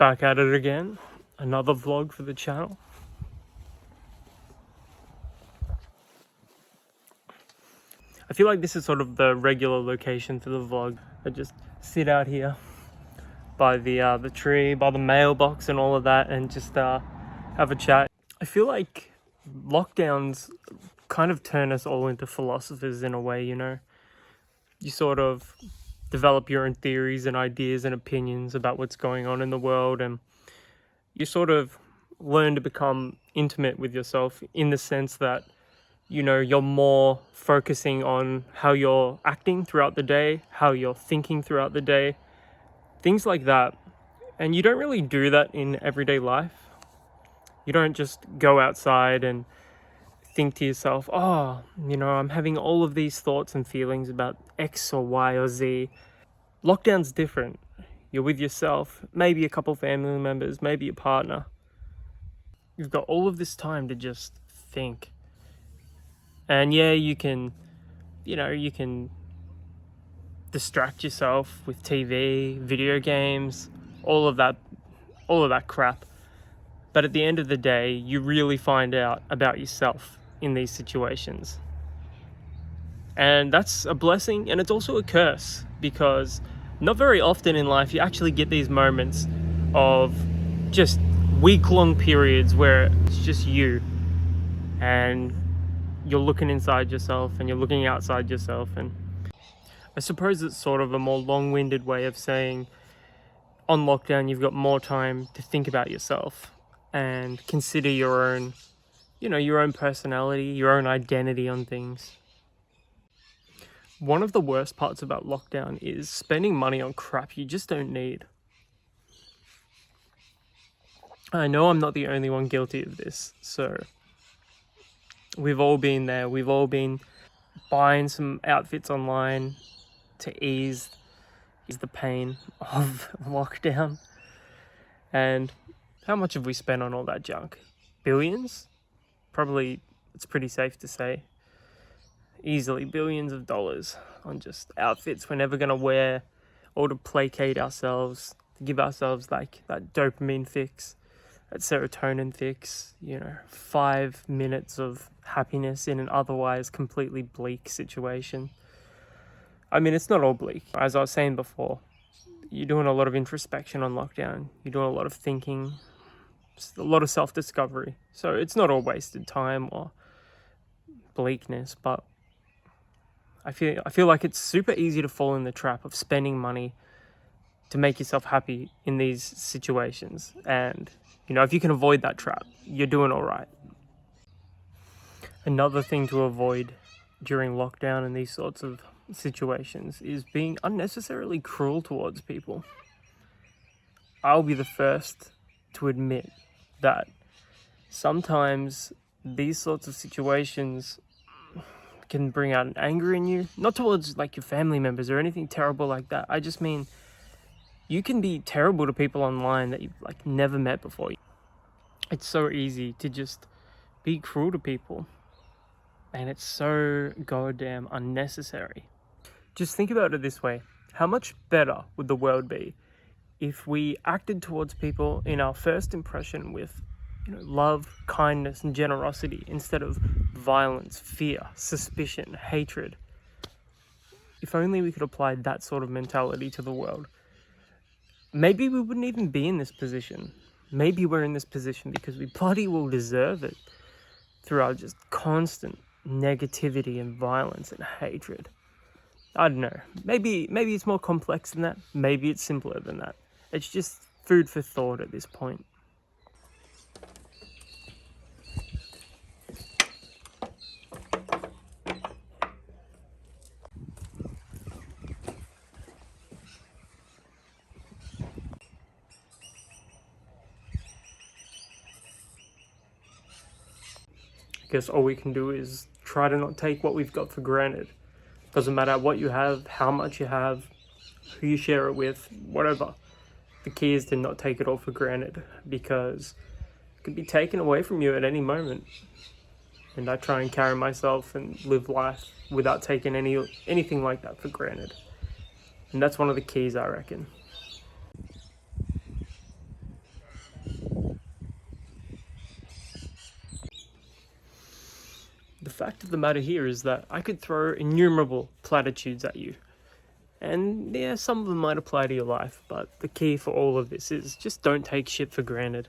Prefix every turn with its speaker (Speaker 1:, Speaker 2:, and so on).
Speaker 1: Back at it again. Another vlog for the channel. I feel like this is sort of the regular location for the vlog. I just sit out here by the tree, by the mailbox and all of that, and just have a chat. I feel like lockdowns kind of turn us all into philosophers in a way, you know? You sort of develop your own theories and ideas and opinions about what's going on in the world, and you sort of learn to become intimate with yourself in the sense that, you know, you're more focusing on how you're acting throughout the day, how you're thinking throughout the day, things like that. And you don't really do that in everyday life. You don't just go outside and think to yourself, oh, you know, I'm having all of these thoughts and feelings about X or Y or Z. Lockdown's different. You're with yourself, maybe a couple family members, maybe a partner. You've got all of this time to just think. And yeah, you can distract yourself with TV, video games, all of that crap. But at the end of the day, you really find out about yourself in these situations. And that's a blessing, and it's also a curse, because not very often in life you actually get these moments of just week-long periods where it's just you, and you're looking inside yourself and you're looking outside yourself. And I suppose it's sort of a more long-winded way of saying on lockdown you've got more time to think about yourself and consider your own, you know, your own personality, your own identity on things. One of the worst parts about lockdown is spending money on crap you just don't need. I know I'm not the only one guilty of this, so we've all been there. We've all been buying some outfits online to ease the pain of lockdown. And how much have we spent on all that junk? Billions? Probably, it's pretty safe to say. Easily billions of dollars on just outfits we're never going to wear, or to placate ourselves, to give ourselves like that dopamine fix, that serotonin fix, you know, 5 minutes of happiness in an otherwise completely bleak situation. I mean, it's not all bleak. As I was saying before, you're doing a lot of introspection on lockdown. You're doing a lot of thinking, a lot of self-discovery. So it's not all wasted time or bleakness, but I feel like it's super easy to fall in the trap of spending money to make yourself happy in these situations. And, you know, if you can avoid that trap, you're doing all right. Another thing to avoid during lockdown and these sorts of situations is being unnecessarily cruel towards people. I'll be the first to admit that sometimes these sorts of situations can bring out an anger in you, not towards like your family members or anything terrible like that. I just mean you can be terrible to people online that you've like never met before. It's so easy to just be cruel to people, and it's so goddamn unnecessary. Just think about it this way. How much better would the world be if we acted towards people in our first impression with, you know, love, kindness, and generosity, instead of violence, fear, suspicion, hatred? If only we could apply that sort of mentality to the world. Maybe we wouldn't even be in this position. Maybe we're in this position because we bloody well deserve it through our just constant negativity and violence and hatred. I don't know. Maybe it's more complex than that. Maybe it's simpler than that. It's just food for thought at this point. I guess all we can do is try to not take what we've got for granted. Doesn't matter what you have, how much you have, who you share it with, whatever. The key is to not take it all for granted, because it could be taken away from you at any moment. And I try and carry myself and live life without taking anything like that for granted. And that's one of the keys, I reckon. fact of the matter here is that I could throw innumerable platitudes at you. And yeah, some of them might apply to your life, but the key for all of this is just don't take shit for granted.